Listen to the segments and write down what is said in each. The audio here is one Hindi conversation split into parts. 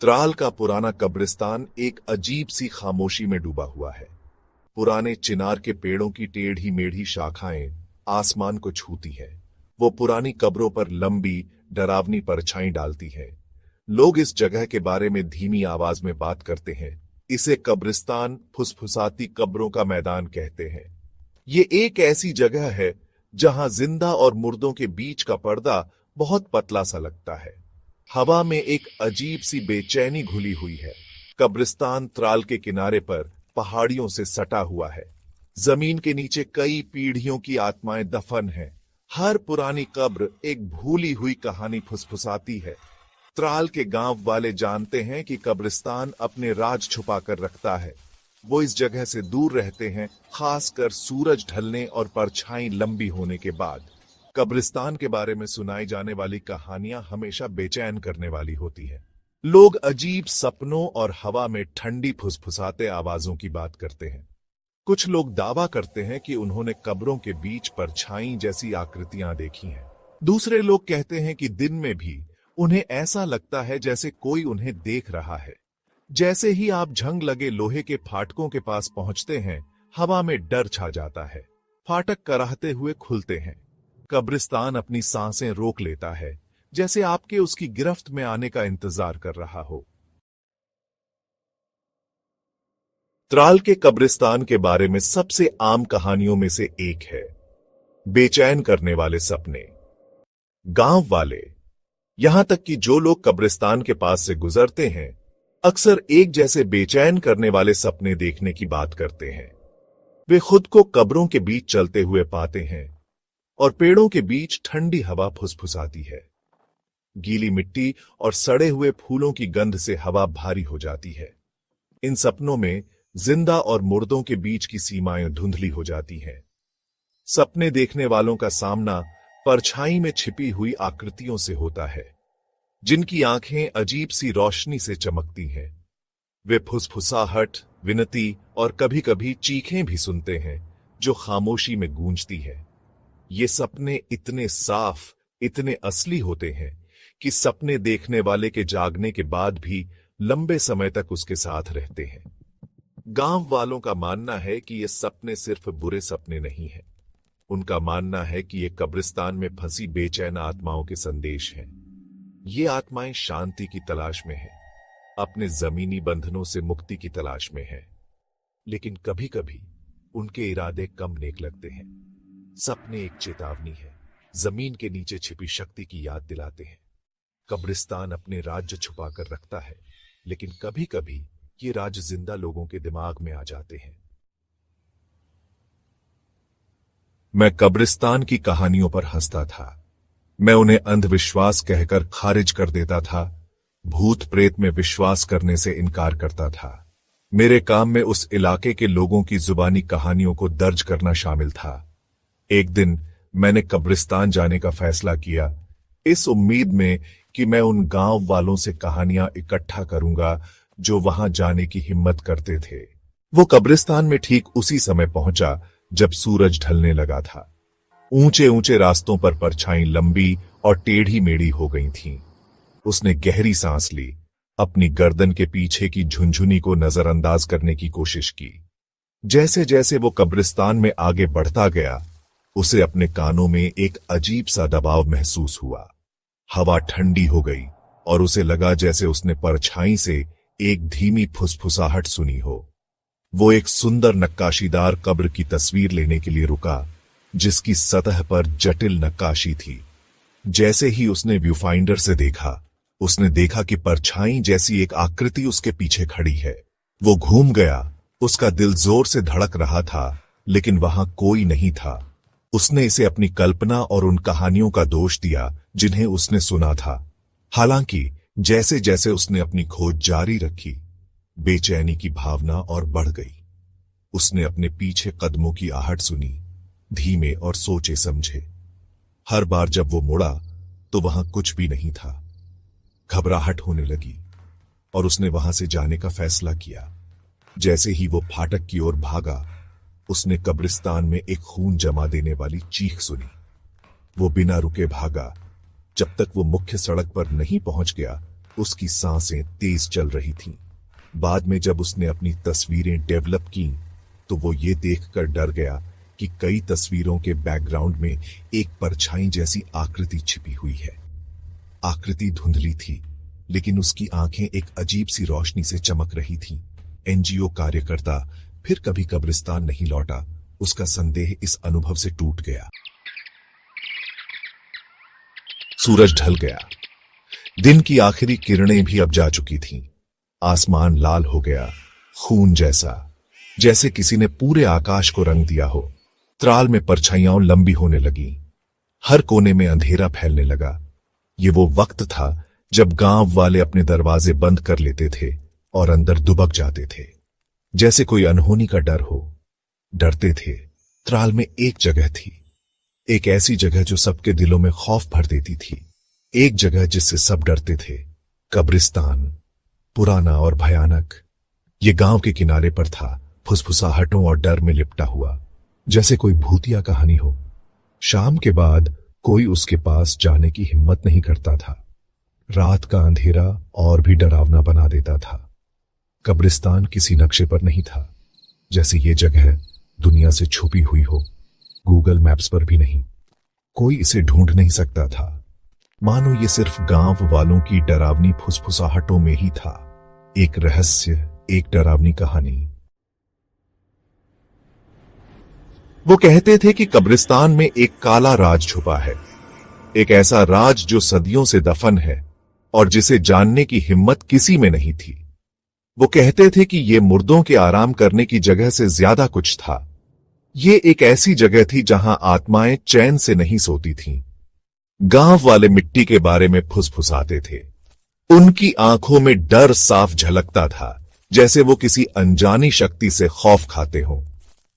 त्राल का पुराना कब्रिस्तान एक अजीब सी खामोशी में डूबा हुआ है। पुराने चिनार के पेड़ों की टेढ़ी मेढ़ी शाखाएं आसमान को छूती हैं। वो पुरानी कब्रों पर लंबी डरावनी परछाई डालती हैं। लोग इस जगह के बारे में धीमी आवाज में बात करते हैं। इसे कब्रिस्तान फुसफुसाती कब्रों का मैदान कहते हैं। ये एक ऐसी जगह है जहां जिंदा और मुर्दों के बीच का पर्दा बहुत पतला सा लगता है। हवा में एक अजीब सी बेचैनी घुली हुई है। कब्रिस्तान त्राल के किनारे पर पहाड़ियों से सटा हुआ है। जमीन के नीचे कई पीढ़ियों की आत्माएं दफन हैं। हर पुरानी कब्र एक भूली हुई कहानी फुसफुसाती है। त्राल के गांव वाले जानते हैं कि कब्रिस्तान अपने राज छुपा कर रखता है। वो इस जगह से दूर रहते हैं, खासकर सूरज ढलने और परछाई लंबी होने के बाद। कब्रिस्तान के बारे में सुनाई जाने वाली कहानियां हमेशा बेचैन करने वाली होती हैं। लोग अजीब सपनों और हवा में ठंडी फुसफुसाते आवाजों की बात करते हैं। कुछ लोग दावा करते हैं कि उन्होंने कब्रों के बीच परछाई जैसी आकृतियां देखी हैं। दूसरे लोग कहते हैं कि दिन में भी उन्हें ऐसा लगता है जैसे कोई उन्हें देख रहा है। जैसे ही आप झंग लगे लोहे के फाटकों के पास पहुंचते हैं, हवा में डर छा जाता है। फाटक कराहते हुए खुलते हैं। कब्रिस्तान अपनी सांसें रोक लेता है, जैसे आपके उसकी गिरफ्त में आने का इंतजार कर रहा हो। त्राल के कब्रिस्तान के बारे में सबसे आम कहानियों में से एक है बेचैन करने वाले सपने। गांव वाले, यहां तक कि जो लोग कब्रिस्तान के पास से गुजरते हैं, अक्सर एक जैसे बेचैन करने वाले सपने देखने की बात करते हैं। वे खुद को कब्रों के बीच चलते हुए पाते हैं और पेड़ों के बीच ठंडी हवा फुसफुसाती है। गीली मिट्टी और सड़े हुए फूलों की गंध से हवा भारी हो जाती है। इन सपनों में जिंदा और मुर्दों के बीच की सीमाएं धुंधली हो जाती हैं। सपने देखने वालों का सामना परछाई में छिपी हुई आकृतियों से होता है, जिनकी आंखें अजीब सी रोशनी से चमकती हैं। वे फुसफुसाहट, विनती और कभी-कभी चीखें भी सुनते हैं, जो खामोशी में गूंजती है। ये सपने इतने साफ, इतने असली होते हैं कि सपने देखने वाले के जागने के बाद भी लंबे समय तक उसके साथ रहते हैं। गांव वालों का मानना है कि ये सपने सिर्फ बुरे सपने नहीं हैं। उनका मानना है कि ये कब्रिस्तान में फंसी बेचैन आत्माओं के संदेश हैं। ये आत्माएं शांति की तलाश में हैं, अपने जमीनी बंधनों से मुक्ति की तलाश में हैं। लेकिन कभी कभी उनके इरादे कम नेक लगते हैं। सपने एक चेतावनी है, जमीन के नीचे छिपी शक्ति की याद दिलाते हैं। कब्रिस्तान अपने राज्य छुपा कर रखता है, लेकिन कभी कभी ये राज जिंदा लोगों के दिमाग में आ जाते हैं। मैं कब्रिस्तान की कहानियों पर हंसता था। मैं उन्हें अंधविश्वास कहकर खारिज कर देता था, भूत प्रेत में विश्वास करने से इनकार करता था। मेरे काम में उस इलाके के लोगों की जुबानी कहानियों को दर्ज करना शामिल था। एक दिन मैंने कब्रिस्तान जाने का फैसला किया, इस उम्मीद में कि मैं उन गांव वालों से कहानियां इकट्ठा करूंगा जो वहां जाने की हिम्मत करते थे। वो कब्रिस्तान में ठीक उसी समय पहुंचा जब सूरज ढलने लगा था। ऊंचे ऊंचे रास्तों पर परछाई लंबी और टेढ़ी मेढ़ी हो गई थीं। उसने गहरी सांस ली, अपनी गर्दन के पीछे की झुनझुनी को नजरअंदाज करने की कोशिश की। जैसे जैसे वो कब्रिस्तान में आगे बढ़ता गया, उसे अपने कानों में एक अजीब सा दबाव महसूस हुआ। हवा ठंडी हो गई और उसे लगा जैसे उसने परछाई से एक धीमी फुसफुसाहट सुनी हो। वो एक सुंदर नक्काशीदार कब्र की तस्वीर लेने के लिए रुका, जिसकी सतह पर जटिल नक्काशी थी। जैसे ही उसने व्यू फाइंडर से देखा, उसने देखा कि परछाई जैसी एक आकृति उसके पीछे खड़ी है। वो घूम गया। उसका दिल जोर से धड़क रहा था, लेकिन वहां कोई नहीं था। उसने इसे अपनी कल्पना और उन कहानियों का दोष दिया जिन्हें उसने सुना था। हालांकि जैसे जैसे उसने अपनी खोज जारी रखी, बेचैनी की भावना और बढ़ गई। उसने अपने पीछे कदमों की आहट सुनी, धीमे और सोचे समझे। हर बार जब वो मुड़ा तो वहां कुछ भी नहीं था। घबराहट होने लगी और उसने वहां से जाने का फैसला किया। जैसे ही वो फाटक की ओर भागा, उसने कब्रिस्तान में एक खून जमा देने वाली चीख सुनी। वो बिना रुके भागा। जब तक वो मुख्य सड़क पर नहीं पहुंच गया, उसकी सांसें तेज चल रही थीं। बाद में जब उसने अपनी तस्वीरें डेवलप की तो वो ये देखकर डर गया कि कई तस्वीरों के बैकग्राउंड में एक परछाई जैसी आकृति छिपी हुई है। आकृति धुंधली थी, लेकिन उसकी आंखें एक अजीब सी रोशनी से चमक रही थीं। एनजीओ कार्यकर्ता फिर कभी कब्रिस्तान नहीं लौटा। उसका संदेह इस अनुभव से टूट गया। सूरज ढल गया। दिन की आखिरी किरणें भी अब जा चुकी थीं। आसमान लाल हो गया, खून जैसा, जैसे किसी ने पूरे आकाश को रंग दिया हो। त्राल में परछाइयां लंबी होने लगी। हर कोने में अंधेरा फैलने लगा। ये वो वक्त था जब गांव वाले अपने दरवाजे बंद कर लेते थे और अंदर दुबक जाते थे, जैसे कोई अनहोनी का डर हो। डरते थे। त्राल में एक जगह थी, एक ऐसी जगह जो सबके दिलों में खौफ भर देती थी, एक जगह जिससे सब डरते थे। कब्रिस्तान, पुराना और भयानक। ये गांव के किनारे पर था, फुसफुसाहटों और डर में लिपटा हुआ, जैसे कोई भूतिया कहानी हो। शाम के बाद कोई उसके पास जाने की हिम्मत नहीं करता था। रात का अंधेरा और भी डरावना बना देता था। कब्रिस्तान किसी नक्शे पर नहीं था, जैसे ये जगह दुनिया से छुपी हुई हो। गूगल मैप्स पर भी नहीं। कोई इसे ढूंढ नहीं सकता था। मानो ये सिर्फ गांव वालों की डरावनी फुसफुसाहटों में ही था। एक रहस्य, एक डरावनी कहानी। वो कहते थे कि कब्रिस्तान में एक काला राज छुपा है, एक ऐसा राज जो सदियों से दफन है और जिसे जानने की हिम्मत किसी में नहीं थी। वो कहते थे कि ये मुर्दों के आराम करने की जगह से ज्यादा कुछ था। ये एक ऐसी जगह थी जहां आत्माएं चैन से नहीं सोती थीं। गांव वाले मिट्टी के बारे में फुसफुसाते थे। उनकी आंखों में डर साफ झलकता था, जैसे वो किसी अनजानी शक्ति से खौफ खाते हों।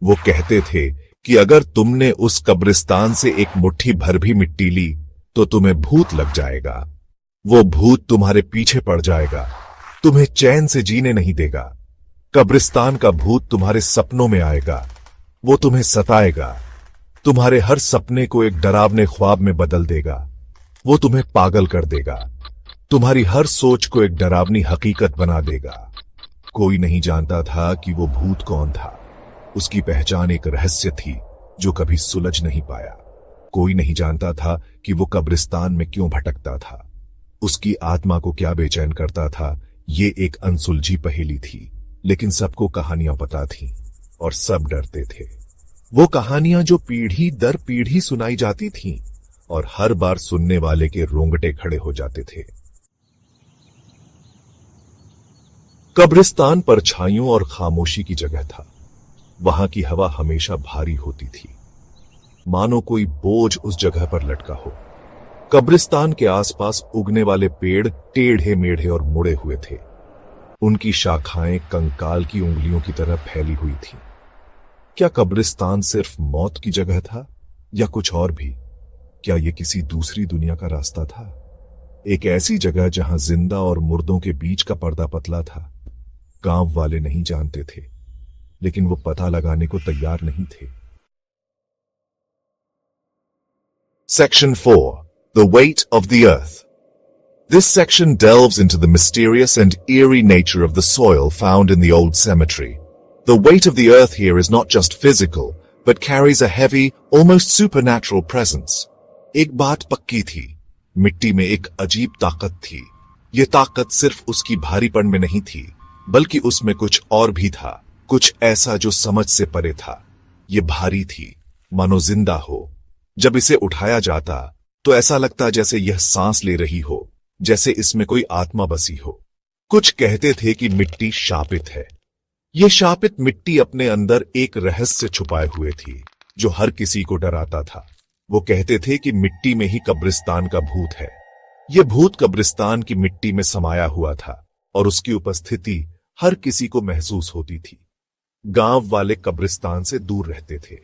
वो कहते थे कि अगर तुमने उस कब्रिस्तान से एक मुट्ठी भर भी मिट्टी ली तो तुम्हें भूत लग जाएगा। वो भूत तुम्हारे पीछे पड़ जाएगा, तुम्हें चैन से जीने नहीं देगा। कब्रिस्तान का भूत तुम्हारे सपनों में आएगा, वो तुम्हें सताएगा, तुम्हारे हर सपने को एक डरावने ख्वाब में बदल देगा। वो तुम्हें पागल कर देगा, तुम्हारी हर सोच को एक डरावनी हकीकत बना देगा। कोई नहीं जानता था कि वो भूत कौन था। उसकी पहचान एक रहस्य थी जो कभी सुलझ नहीं पाया। कोई नहीं जानता था कि वो कब्रिस्तान में क्यों भटकता था, उसकी आत्मा को क्या बेचैन करता था। ये एक अनसुलझी पहेली थी, लेकिन सबको कहानियां पता थीं और सब डरते थे। वो कहानियां जो पीढ़ी दर पीढ़ी सुनाई जाती थीं और हर बार सुनने वाले के रोंगटे खड़े हो जाते थे। कब्रिस्तान परछाइयों और खामोशी की जगह था। वहां की हवा हमेशा भारी होती थी, मानो कोई बोझ उस जगह पर लटका हो। कब्रिस्तान के आसपास उगने वाले पेड़ टेढ़े मेढ़े और मुड़े हुए थे। उनकी शाखाएं कंकाल की उंगलियों की तरह फैली हुई थीं। क्या कब्रिस्तान सिर्फ मौत की जगह था या कुछ और भी? क्या यह किसी दूसरी दुनिया का रास्ता था? एक ऐसी जगह जहां जिंदा और मुर्दों के बीच का पर्दा पतला था। गांव वाले नहीं जानते थे, लेकिन वो पता लगाने को तैयार नहीं थे। Section 4. The Weight of the Earth. This section delves into the mysterious and eerie nature of the soil found in the old cemetery. The weight of the earth here is not just physical, but carries a heavy, almost supernatural presence. एक बात पक्की थी, मिट्टी में एक अजीब ताकत थी। ये ताकत सिर्फ उसकी भारीपन में नहीं थी, बल्कि उसमें कुछ और भी था, कुछ ऐसा जो समझ से परे था। ये भारी थी, मानो जिंदा हो। जब इसे उठाया जाता तो ऐसा लगता जैसे यह सांस ले रही हो, जैसे इसमें कोई आत्मा बसी हो। कुछ कहते थे कि मिट्टी शापित है। यह शापित मिट्टी अपने अंदर एक रहस्य छुपाए हुए थी जो हर किसी को डराता था। वो कहते थे कि मिट्टी में ही कब्रिस्तान का भूत है। यह भूत कब्रिस्तान की मिट्टी में समाया हुआ था और उसकी उपस्थिति हर किसी को महसूस होती थी। गांव वाले कब्रिस्तान से दूर रहते थे।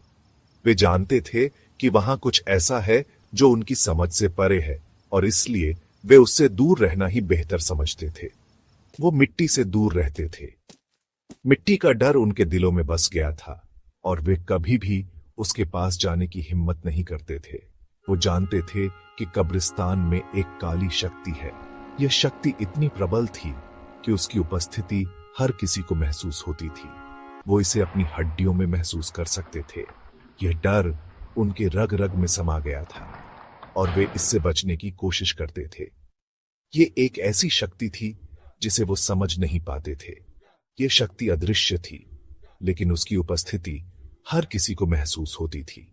वे जानते थे कि वहां कुछ ऐसा है जो उनकी समझ से परे है और इसलिए वे उससे दूर रहना ही बेहतर समझते थे। वो मिट्टी से दूर रहते थे। मिट्टी का डर उनके दिलों में बस गया था और वे कभी भी उसके पास जाने की हिम्मत नहीं करते थे। वो जानते थे कि कब्रिस्तान में एक काली शक्ति है, यह शक्ति इतनी प्रबल थी कि उसकी उपस्थिति हर किसी को महसूस होती थी। वो इसे अपनी हड्डियों में महसूस कर सकते थे। यह डर उनके रग रग में समा गया था और वे इससे बचने की कोशिश करते थे। ये एक ऐसी शक्ति थी जिसे वो समझ नहीं पाते थे। यह शक्ति अदृश्य थी, लेकिन उसकी उपस्थिति हर किसी को महसूस होती थी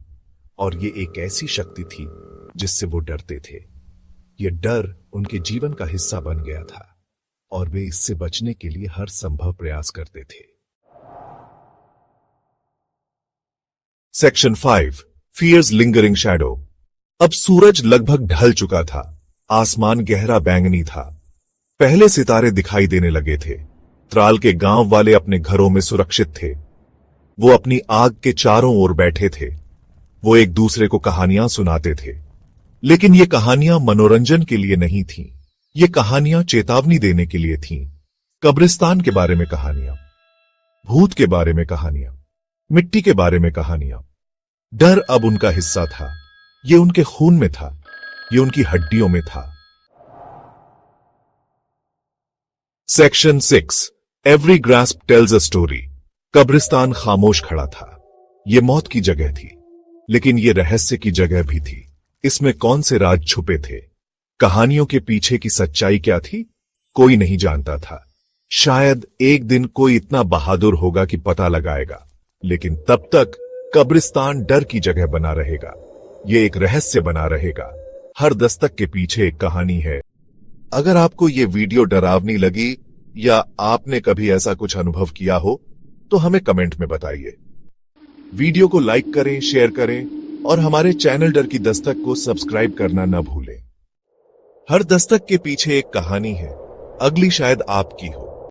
और ये एक ऐसी शक्ति थी जिससे वो डरते थे। यह डर उनके जीवन का हिस्सा बन गया था और वे इससे बचने के लिए हर संभव प्रयास करते थे। Section 5 fierce lingering shadow. अब सूरज लगभग ढल चुका था। आसमान गहरा बैंगनी था। पहले सितारे दिखाई देने लगे थे। त्राल के गांव वाले अपने घरों में सुरक्षित थे। वो अपनी आग के चारों ओर बैठे थे। वो एक दूसरे को कहानियां सुनाते थे, लेकिन ये कहानियां मनोरंजन के लिए नहीं थीं। ये कहानियां चेतावनी देने के लिए थीं। कब्रिस्तान के बारे में कहानियां, भूत के बारे में कहानियां, मिट्टी के बारे में कहानियां। डर अब उनका हिस्सा था। ये उनके खून में था, ये उनकी हड्डियों में था। Section 6 every grasp tales a story. कब्रिस्तान खामोश खड़ा था। यह मौत की जगह थी, लेकिन यह रहस्य की जगह भी थी। इसमें कौन से राज छुपे थे? कहानियों के पीछे की सच्चाई क्या थी? कोई नहीं जानता था। शायद एक दिन कोई इतना बहादुर होगा कि पता लगाएगा, लेकिन तब तक कब्रिस्तान डर की जगह बना रहेगा। यह एक रहस्य बना रहेगा। हर दस्तक के पीछे एक कहानी है। अगर आपको यह वीडियो डरावनी लगी या आपने कभी ऐसा कुछ अनुभव किया हो तो हमें कमेंट में बताइए। वीडियो को लाइक करें, शेयर करें और हमारे चैनल डर की दस्तक को सब्सक्राइब करना न भूलें। हर दस्तक के पीछे एक कहानी है। अगली शायद आपकी हो।